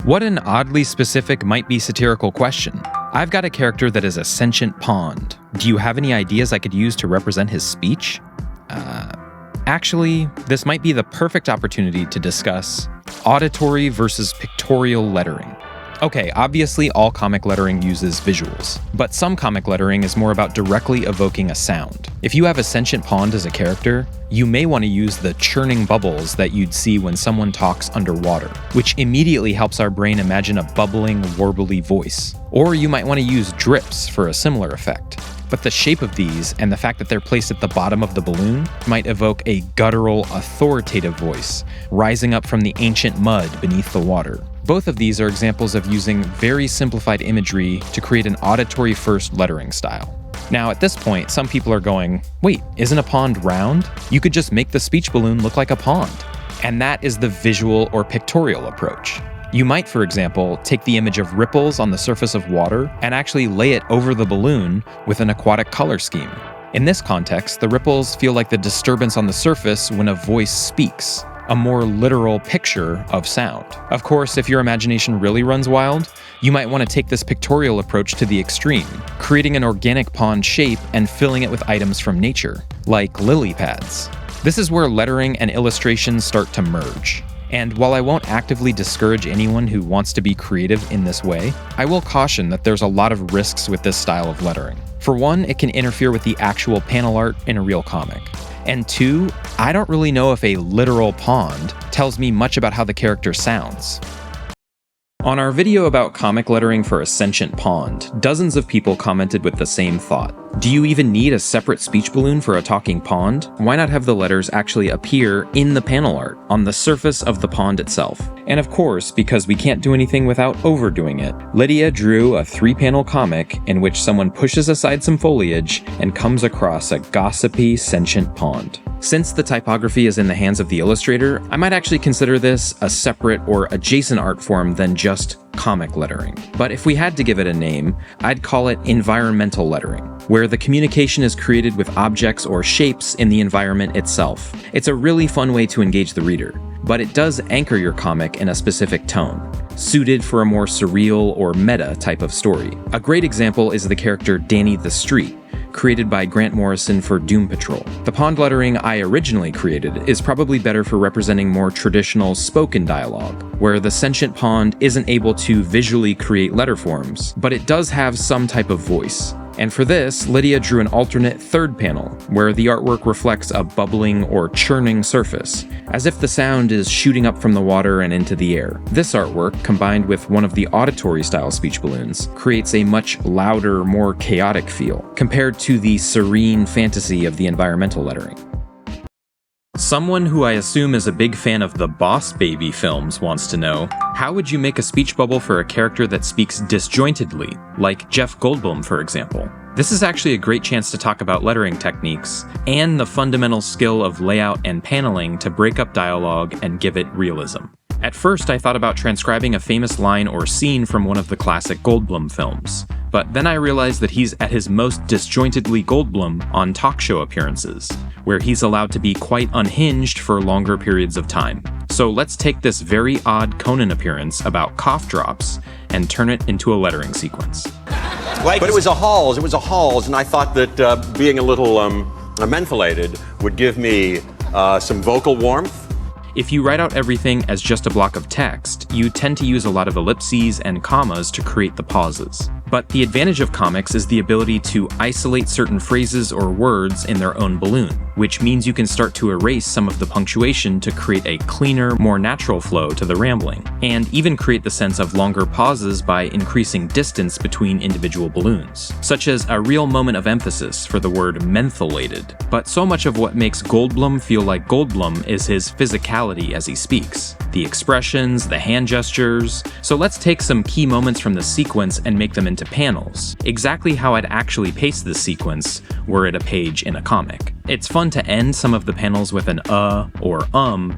What an oddly specific might be satirical question. I've got a character that is a sentient pond. Do you have any ideas I could use to represent his speech? Actually, this might be the perfect opportunity to discuss auditory versus pictorial lettering. Okay, obviously all comic lettering uses visuals, but some comic lettering is more about directly evoking a sound. If you have a sentient pond as a character, you may want to use the churning bubbles that you'd see when someone talks underwater, which immediately helps our brain imagine a bubbling, warbly voice. Or you might want to use drips for a similar effect. But the shape of these, and the fact that they're placed at the bottom of the balloon, might evoke a guttural, authoritative voice, rising up from the ancient mud beneath the water. Both of these are examples of using very simplified imagery to create an auditory-first lettering style. Now, at this point, some people are going, wait, isn't a pond round? You could just make the speech balloon look like a pond. And that is the visual or pictorial approach. You might, for example, take the image of ripples on the surface of water and actually lay it over the balloon with an aquatic color scheme. In this context, the ripples feel like the disturbance on the surface when a voice speaks, a more literal picture of sound. Of course, if your imagination really runs wild, you might want to take this pictorial approach to the extreme, creating an organic pond shape and filling it with items from nature, like lily pads. This is where lettering and illustration start to merge. And while I won't actively discourage anyone who wants to be creative in this way, I will caution that there's a lot of risks with this style of lettering. For one, it can interfere with the actual panel art in a real comic. And two, I don't really know if a literal pond tells me much about how the character sounds. On our video about comic lettering for a sentient pond, dozens of people commented with the same thought. Do you even need a separate speech balloon for a talking pond? Why not have the letters actually appear in the panel art, on the surface of the pond itself? And of course, because we can't do anything without overdoing it, Lydia drew a 3-panel comic in which someone pushes aside some foliage and comes across a gossipy, sentient pond. Since the typography is in the hands of the illustrator, I might actually consider this a separate or adjacent art form than just comic lettering. But if we had to give it a name, I'd call it environmental lettering, where the communication is created with objects or shapes in the environment itself. It's a really fun way to engage the reader, but it does anchor your comic in a specific tone, suited for a more surreal or meta type of story. A great example is the character Danny the Street, created by Grant Morrison for Doom Patrol. The pond lettering I originally created is probably better for representing more traditional spoken dialogue, where the sentient pond isn't able to visually create letter forms, but it does have some type of voice. And for this, Lydia drew an alternate 3rd panel, where the artwork reflects a bubbling or churning surface, as if the sound is shooting up from the water and into the air. This artwork, combined with one of the auditory-style speech balloons, creates a much louder, more chaotic feel, compared to the serene fantasy of the environmental lettering. Someone who I assume is a big fan of the Boss Baby films wants to know, how would you make a speech bubble for a character that speaks disjointedly, like Jeff Goldblum, for example? This is actually a great chance to talk about lettering techniques and the fundamental skill of layout and paneling to break up dialogue and give it realism. At first, I thought about transcribing a famous line or scene from one of the classic Goldblum films, but then I realized that he's at his most disjointedly Goldblum on talk show appearances, where he's allowed to be quite unhinged for longer periods of time. So let's take this very odd Conan appearance about cough drops and turn it into a lettering sequence. But it was a Halls, and I thought that being a little mentholated would give me some vocal warmth. If you write out everything as just a block of text, you tend to use a lot of ellipses and commas to create the pauses. But the advantage of comics is the ability to isolate certain phrases or words in their own balloon, which means you can start to erase some of the punctuation to create a cleaner, more natural flow to the rambling, and even create the sense of longer pauses by increasing distance between individual balloons, such as a real moment of emphasis for the word mentholated. But so much of what makes Goldblum feel like Goldblum is his physicality as he speaks, the expressions, the hand gestures. So let's take some key moments from the sequence and make them into panels, exactly how I'd actually paste this sequence were it a page in a comic. It's fun to end some of the panels with an or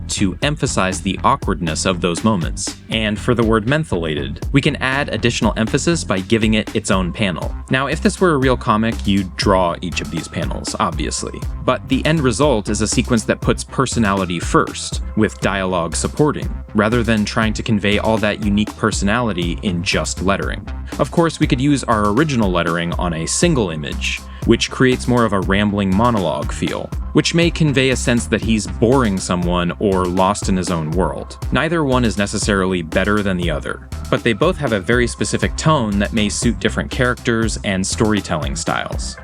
to emphasize the awkwardness of those moments. And for the word mentholated, we can add additional emphasis by giving it its own panel. Now, if this were a real comic, you'd draw each of these panels, obviously. But the end result is a sequence that puts personality first, with dialogue supporting, rather than trying to convey all that unique personality in just lettering. Of course, we could use our original lettering on a single image, which creates more of a rambling monologue feel, which may convey a sense that he's boring someone or lost in his own world. Neither one is necessarily better than the other, but they both have a very specific tone that may suit different characters and storytelling styles.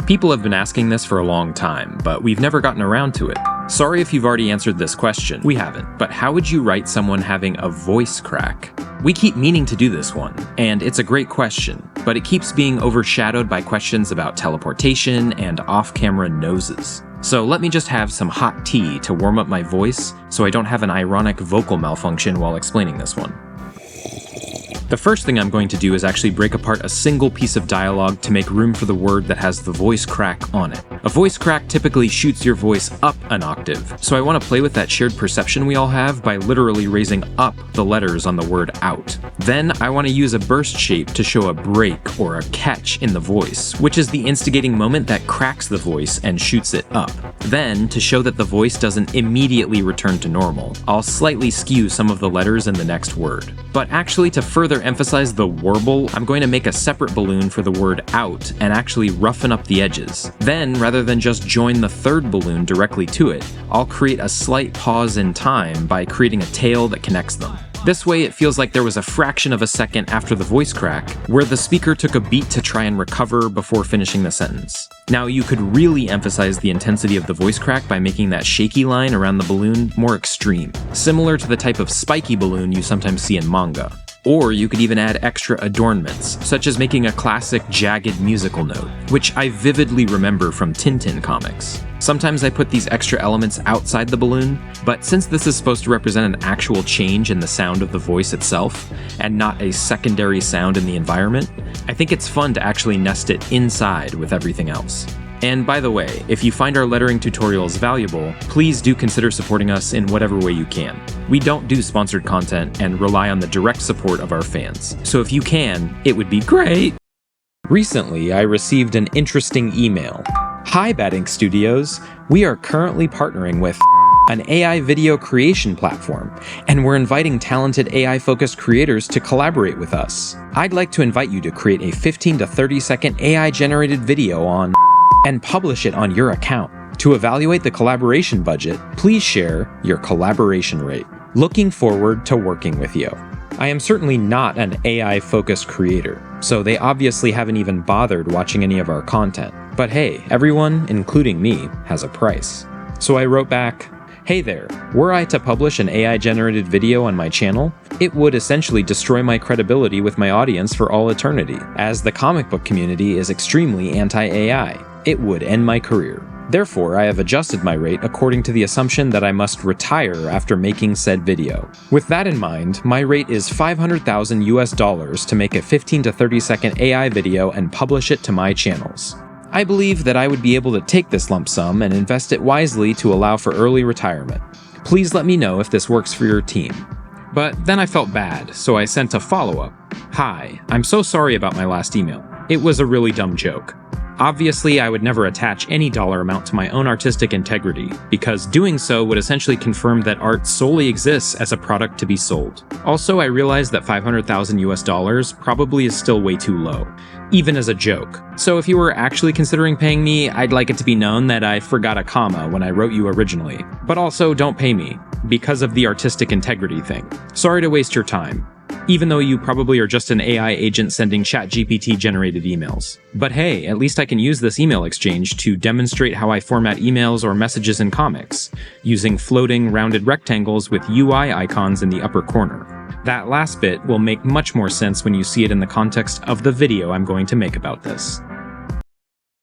People have been asking this for a long time, but we've never gotten around to it. Sorry if you've already answered this question. We haven't. But how would you write someone having a voice crack? We keep meaning to do this one, and it's a great question, but it keeps being overshadowed by questions about teleportation and off-camera noses. So let me just have some hot tea to warm up my voice so I don't have an ironic vocal malfunction while explaining this one. The first thing I'm going to do is actually break apart a single piece of dialogue to make room for the word that has the voice crack on it. A voice crack typically shoots your voice up an octave, so I want to play with that shared perception we all have by literally raising up the letters on the word out. Then I want to use a burst shape to show a break or a catch in the voice, which is the instigating moment that cracks the voice and shoots it up. Then, to show that the voice doesn't immediately return to normal, I'll slightly skew some of the letters in the next word. But actually, to further emphasize the warble, I'm going to make a separate balloon for the word out and actually roughen up the edges. Then, rather than just join the third balloon directly to it, I'll create a slight pause in time by creating a tail that connects them. This way, it feels like there was a fraction of a second after the voice crack, where the speaker took a beat to try and recover before finishing the sentence. Now, you could really emphasize the intensity of the voice crack by making that shaky line around the balloon more extreme, similar to the type of spiky balloon you sometimes see in manga. Or you could even add extra adornments, such as making a classic jagged musical note, which I vividly remember from Tintin comics. Sometimes I put these extra elements outside the balloon, but since this is supposed to represent an actual change in the sound of the voice itself, and not a secondary sound in the environment, I think it's fun to actually nest it inside with everything else. And by the way, if you find our lettering tutorials valuable, please do consider supporting us in whatever way you can. We don't do sponsored content and rely on the direct support of our fans, so if you can, it would be great! Recently, I received an interesting email. Hi Bad Ink Studios, we are currently partnering with an AI video creation platform, and we're inviting talented AI-focused creators to collaborate with us. I'd like to invite you to create a 15 to 30 second AI-generated video on and publish it on your account. To evaluate the collaboration budget, please share your collaboration rate. Looking forward to working with you. I am certainly not an AI-focused creator, so they obviously haven't even bothered watching any of our content. But hey, everyone, including me, has a price. So I wrote back, hey there, were I to publish an AI-generated video on my channel, it would essentially destroy my credibility with my audience for all eternity, as the comic book community is extremely anti-AI. It would end my career. Therefore, I have adjusted my rate according to the assumption that I must retire after making said video. With that in mind, my rate is $500,000 to make a 15 to 30 second AI video and publish it to my channels. I believe that I would be able to take this lump sum and invest it wisely to allow for early retirement. Please let me know if this works for your team. But then I felt bad, so I sent a follow-up. Hi, I'm so sorry about my last email. It was a really dumb joke. Obviously, I would never attach any dollar amount to my own artistic integrity, because doing so would essentially confirm that art solely exists as a product to be sold. Also, I realized that $500,000 probably is still way too low, even as a joke. So if you were actually considering paying me, I'd like it to be known that I forgot a comma when I wrote you originally. But also, don't pay me, because of the artistic integrity thing. Sorry to waste your time. Even though you probably are just an AI agent sending ChatGPT-generated emails. But hey, at least I can use this email exchange to demonstrate how I format emails or messages in comics, using floating, rounded rectangles with UI icons in the upper corner. That last bit will make much more sense when you see it in the context of the video I'm going to make about this.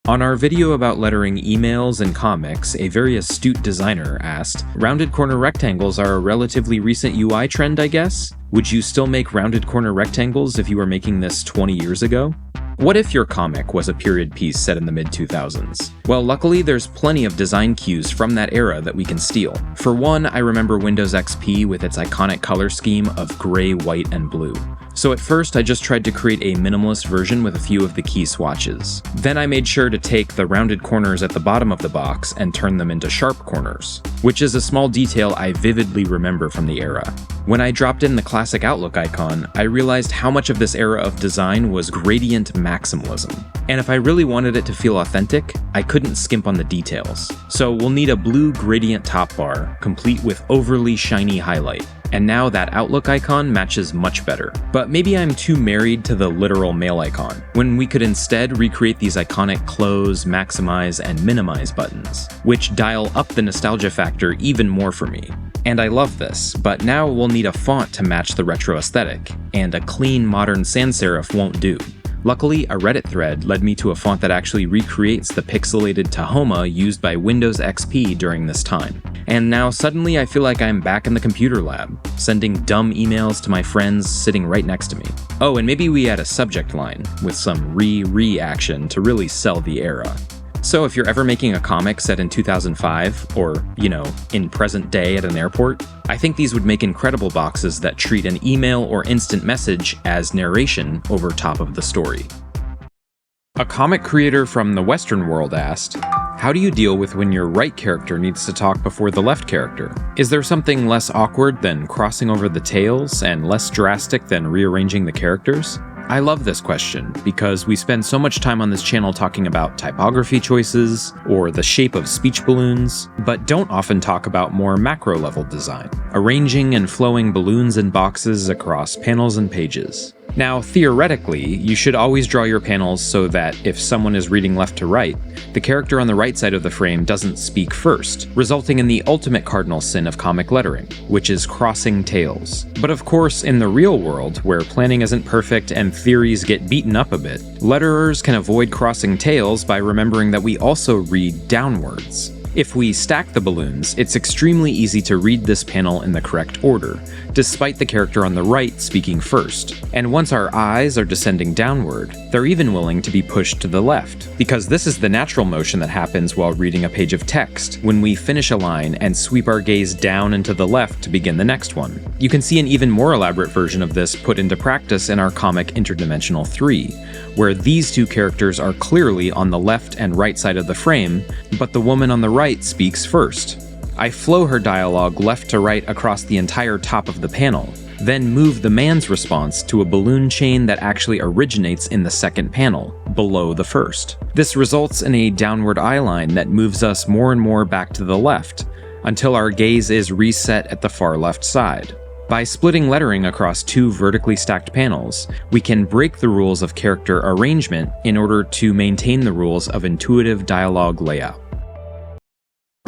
On our video about lettering emails and comics, a very astute designer asked, rounded corner rectangles are a relatively recent UI trend, I guess? Would you still make rounded corner rectangles if you were making this 20 years ago? What if your comic was a period piece set in the mid-2000s? Well, luckily there's plenty of design cues from that era that we can steal. For one, I remember Windows XP with its iconic color scheme of gray, white, and blue. So at first I just tried to create a minimalist version with a few of the key swatches. Then I made sure to take the rounded corners at the bottom of the box and turn them into sharp corners, which is a small detail I vividly remember from the era. When I dropped in the classic Outlook icon, I realized how much of this era of design was gradient maximalism. And if I really wanted it to feel authentic, I couldn't skimp on the details. So we'll need a blue gradient top bar, complete with overly shiny highlight. And now that Outlook icon matches much better. But maybe I'm too married to the literal mail icon, when we could instead recreate these iconic close, maximize, and minimize buttons, which dial up the nostalgia factor even more for me. And I love this, but now we'll need a font to match the retro aesthetic, and a clean modern sans serif won't do. Luckily, a Reddit thread led me to a font that actually recreates the pixelated Tahoma used by Windows XP during this time. And now suddenly I feel like I'm back in the computer lab, sending dumb emails to my friends sitting right next to me. Oh, and maybe we add a subject line with some re action to really sell the era. So if you're ever making a comic set in 2005, or, in present day at an airport, I think these would make incredible boxes that treat an email or instant message as narration over top of the story. A comic creator from the Western world asked, how do you deal with when your right character needs to talk before the left character? Is there something less awkward than crossing over the tails and less drastic than rearranging the characters? I love this question because we spend so much time on this channel talking about typography choices or the shape of speech balloons, but don't often talk about more macro level design, arranging and flowing balloons and boxes across panels and pages. Now, theoretically, you should always draw your panels so that if someone is reading left to right, the character on the right side of the frame doesn't speak first, resulting in the ultimate cardinal sin of comic lettering, which is crossing tails. But of course, in the real world, where planning isn't perfect and theories get beaten up a bit, letterers can avoid crossing tails by remembering that we also read downwards. If we stack the balloons, it's extremely easy to read this panel in the correct order, despite the character on the right speaking first. And once our eyes are descending downward, they're even willing to be pushed to the left, because this is the natural motion that happens while reading a page of text, when we finish a line and sweep our gaze down and to the left to begin the next one. You can see an even more elaborate version of this put into practice in our comic Interdimensional 3, where these two characters are clearly on the left and right side of the frame, but the woman on the right speaks first. I flow her dialogue left to right across the entire top of the panel, then move the man's response to a balloon chain that actually originates in the second panel, below the first. This results in a downward eye line that moves us more and more back to the left, until our gaze is reset at the far left side. By splitting lettering across two vertically stacked panels, we can break the rules of character arrangement in order to maintain the rules of intuitive dialogue layout.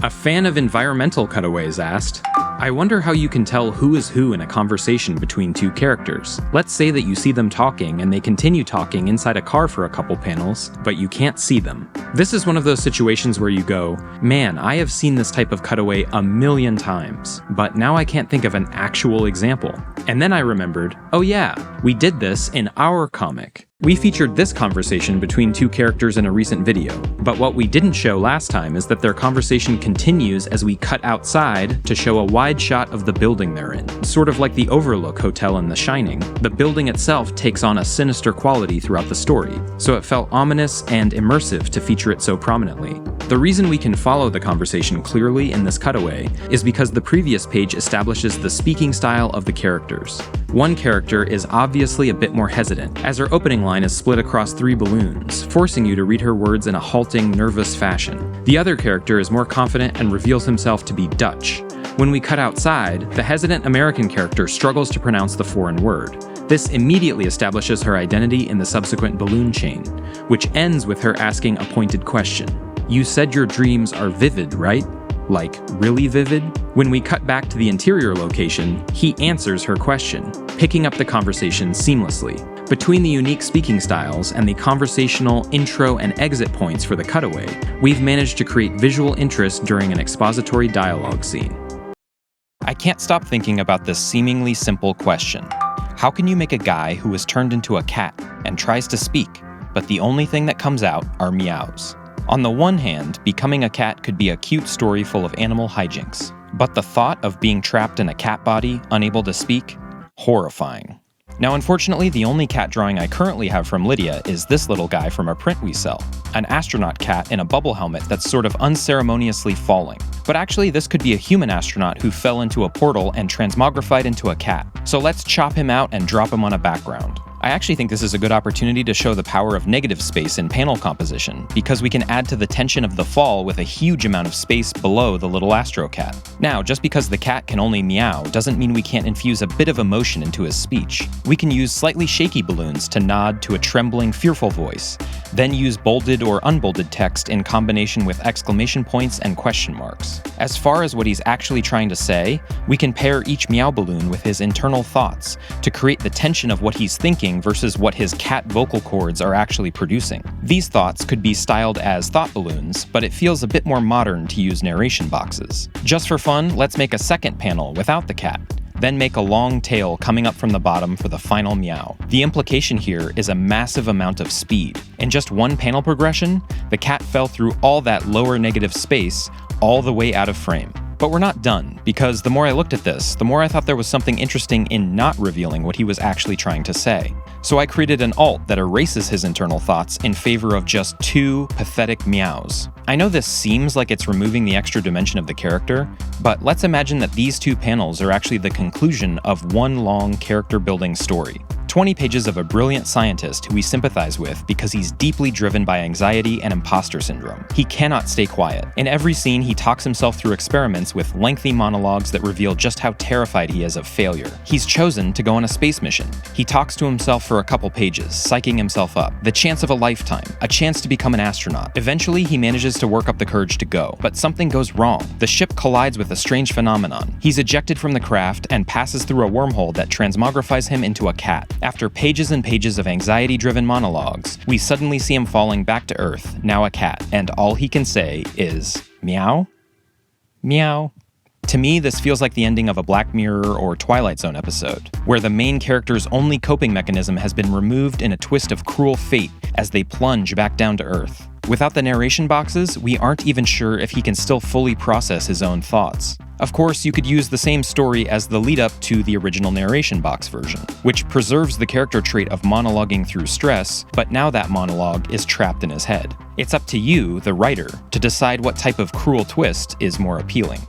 A fan of environmental cutaways asked, I wonder how you can tell who is who in a conversation between two characters. Let's say that you see them talking and they continue talking inside a car for a couple panels, but you can't see them. This is one of those situations where you go, man, I have seen this type of cutaway a million times, but now I can't think of an actual example. And then I remembered, oh yeah, we did this in our comic. We featured this conversation between two characters in a recent video, but what we didn't show last time is that their conversation continues as we cut outside to show a wide shot of the building they're in. Sort of like the Overlook Hotel in The Shining, the building itself takes on a sinister quality throughout the story, so it felt ominous and immersive to feature it so prominently. The reason we can follow the conversation clearly in this cutaway is because the previous page establishes the speaking style of the characters. One character is obviously a bit more hesitant, as her opening line is split across 3 balloons, forcing you to read her words in a halting, nervous fashion. The other character is more confident and reveals himself to be Dutch. When we cut outside, the hesitant American character struggles to pronounce the foreign word. This immediately establishes her identity in the subsequent balloon chain, which ends with her asking a pointed question. You said your dreams are vivid, right? Like, really vivid? When we cut back to the interior location, he answers her question, picking up the conversation seamlessly. Between the unique speaking styles and the conversational intro and exit points for the cutaway, we've managed to create visual interest during an expository dialogue scene. I can't stop thinking about this seemingly simple question. How can you make a guy who is turned into a cat and tries to speak but the only thing that comes out are meows. On the one hand, becoming a cat could be a cute story full of animal hijinks, but the thought of being trapped in a cat body, unable to speak, horrifying. Now, unfortunately, the only cat drawing I currently have from Lydia is this little guy from a print we sell, an astronaut cat in a bubble helmet that's sort of unceremoniously falling. But actually, this could be a human astronaut who fell into a portal and transmogrified into a cat. So let's chop him out and drop him on a background. I actually think this is a good opportunity to show the power of negative space in panel composition, because we can add to the tension of the fall with a huge amount of space below the little astro cat. Now, just because the cat can only meow doesn't mean we can't infuse a bit of emotion into his speech. We can use slightly shaky balloons to nod to a trembling, fearful voice, then use bolded or unbolded text in combination with exclamation points and question marks. As far as what he's actually trying to say, we can pair each meow balloon with his internal thoughts to create the tension of what he's thinking versus what his cat vocal cords are actually producing. These thoughts could be styled as thought balloons, but it feels a bit more modern to use narration boxes. Just for fun, let's make a second panel without the cat, then make a long tail coming up from the bottom for the final meow. The implication here is a massive amount of speed. In just one panel progression, the cat fell through all that lower negative space all the way out of frame. But we're not done, because the more I looked at this, the more I thought there was something interesting in not revealing what he was actually trying to say. So I created an alt that erases his internal thoughts in favor of just 2 pathetic meows. I know this seems like it's removing the extra dimension of the character, but let's imagine that these 2 panels are actually the conclusion of one long character-building story. 20 pages of a brilliant scientist who we sympathize with because he's deeply driven by anxiety and imposter syndrome. He cannot stay quiet. In every scene, he talks himself through experiments with lengthy monologues that reveal just how terrified he is of failure. He's chosen to go on a space mission. He talks to himself for a couple pages, psyching himself up. The chance of a lifetime, a chance to become an astronaut. Eventually, he manages to work up the courage to go, but something goes wrong. The ship collides with a strange phenomenon. He's ejected from the craft and passes through a wormhole that transmogrifies him into a cat. After pages and pages of anxiety-driven monologues, we suddenly see him falling back to Earth, now a cat, and all he can say is, meow? Meow. To me, this feels like the ending of a Black Mirror or Twilight Zone episode, where the main character's only coping mechanism has been removed in a twist of cruel fate as they plunge back down to Earth. Without the narration boxes, we aren't even sure if he can still fully process his own thoughts. Of course, you could use the same story as the lead-up to the original narration box version, which preserves the character trait of monologuing through stress, but now that monologue is trapped in his head. It's up to you, the writer, to decide what type of cruel twist is more appealing.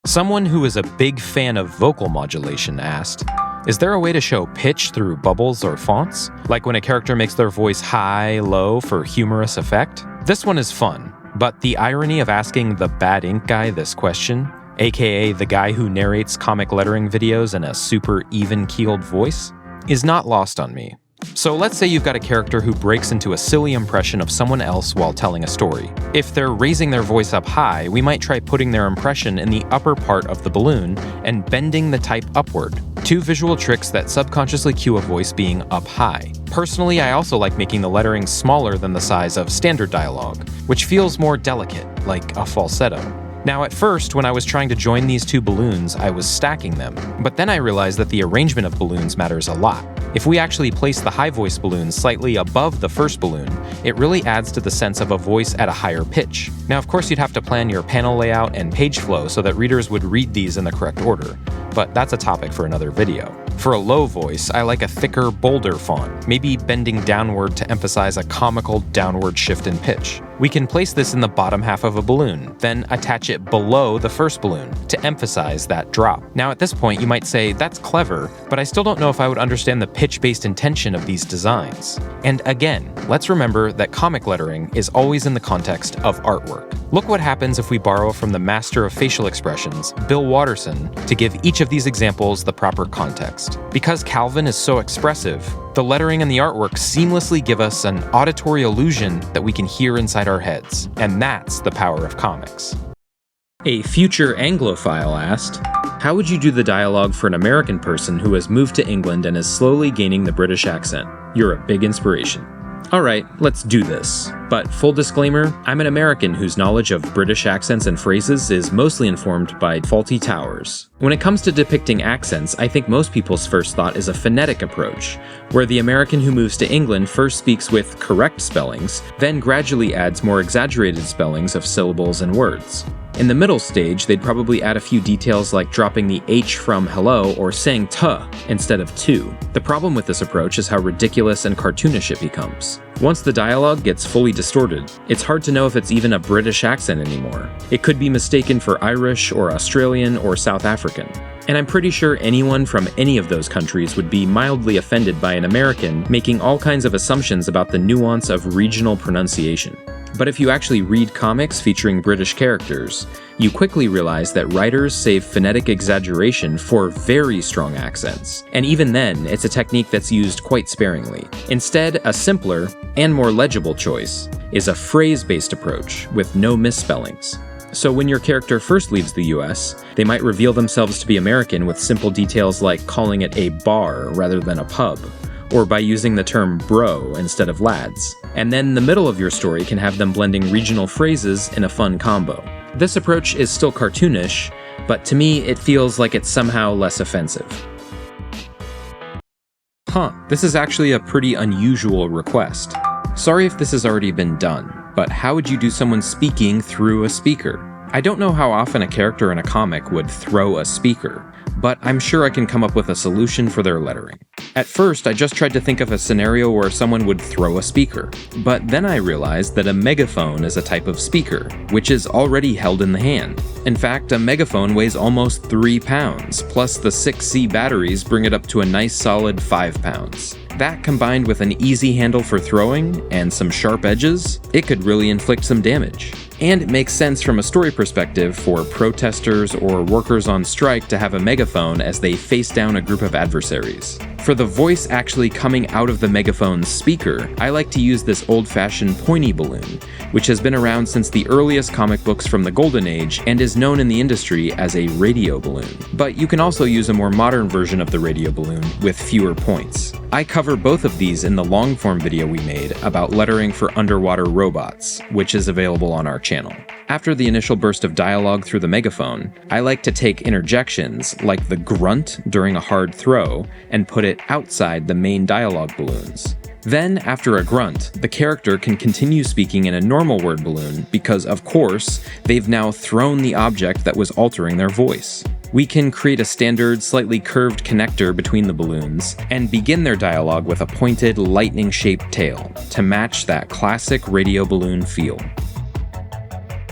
Someone who is a big fan of vocal modulation asked, is there a way to show pitch through bubbles or fonts? Like when a character makes their voice high, low for humorous effect? This one is fun, but the irony of asking the bad ink guy this question, aka the guy who narrates comic lettering videos in a super even-keeled voice, is not lost on me. So let's say you've got a character who breaks into a silly impression of someone else while telling a story. If they're raising their voice up high, we might try putting their impression in the upper part of the balloon and bending the type upward. 2 visual tricks that subconsciously cue a voice being up high. Personally, I also like making the lettering smaller than the size of standard dialogue, which feels more delicate, like a falsetto. Now at first, when I was trying to join these 2 balloons, I was stacking them, but then I realized that the arrangement of balloons matters a lot. If we actually place the high voice balloon slightly above the first balloon, it really adds to the sense of a voice at a higher pitch. Now of course you'd have to plan your panel layout and page flow so that readers would read these in the correct order, but that's a topic for another video. For a low voice, I like a thicker, bolder font, maybe bending downward to emphasize a comical downward shift in pitch. We can place this in the bottom half of a balloon, then attach it below the first balloon to emphasize that drop. Now at this point you might say, that's clever, but I still don't know if I would understand the pitch-based intention of these designs. And again, let's remember that comic lettering is always in the context of artwork. Look what happens if we borrow from the master of facial expressions, Bill Watterson, to give each of these examples the proper context. Because Calvin is so expressive, the lettering and the artwork seamlessly give us an auditory illusion that we can hear inside our heads, and that's the power of comics. A future Anglophile asked, how would you do the dialogue for an American person who has moved to England and is slowly gaining the British accent? You're a big inspiration. Alright, let's do this. But full disclaimer, I'm an American whose knowledge of British accents and phrases is mostly informed by faulty towers. When it comes to depicting accents, I think most people's first thought is a phonetic approach, where the American who moves to England first speaks with correct spellings, then gradually adds more exaggerated spellings of syllables and words. In the middle stage, they'd probably add a few details like dropping the H from hello or saying tuh instead of to. The problem with this approach is how ridiculous and cartoonish it becomes. Once the dialogue gets fully distorted, it's hard to know if it's even a British accent anymore. It could be mistaken for Irish or Australian or South African. And I'm pretty sure anyone from any of those countries would be mildly offended by an American making all kinds of assumptions about the nuance of regional pronunciation. But if you actually read comics featuring British characters, you quickly realize that writers save phonetic exaggeration for very strong accents. And even then, it's a technique that's used quite sparingly. Instead, a simpler and more legible choice is a phrase-based approach with no misspellings. So when your character first leaves the US, they might reveal themselves to be American with simple details like calling it a bar rather than a pub, or by using the term bro instead of lads. And then the middle of your story can have them blending regional phrases in a fun combo. This approach is still cartoonish, but to me it feels like it's somehow less offensive. This is actually a pretty unusual request. Sorry if this has already been done, but how would you do someone speaking through a speaker? I don't know how often a character in a comic would throw a speaker, but I'm sure I can come up with a solution for their lettering. At first, I just tried to think of a scenario where someone would throw a speaker, but then I realized that a megaphone is a type of speaker, which is already held in the hand. In fact, a megaphone weighs almost 3 pounds, plus the 6C batteries bring it up to a nice solid 5 pounds. That combined with an easy handle for throwing and some sharp edges, it could really inflict some damage. And it makes sense from a story perspective for protesters or workers on strike to have a megaphone as they face down a group of adversaries. For the voice actually coming out of the megaphone's speaker, I like to use this old-fashioned pointy balloon, which has been around since the earliest comic books from the Golden Age and is known in the industry as a radio balloon. But you can also use a more modern version of the radio balloon with fewer points. I cover both of these in the long-form video we made about lettering for underwater robots, which is available on our channel. After the initial burst of dialogue through the megaphone, I like to take interjections, like the grunt during a hard throw, and put it outside the main dialogue balloons. Then, after a grunt, the character can continue speaking in a normal word balloon because, of course, they've now thrown the object that was altering their voice. We can create a standard, slightly curved connector between the balloons and begin their dialogue with a pointed, lightning-shaped tail to match that classic radio balloon feel.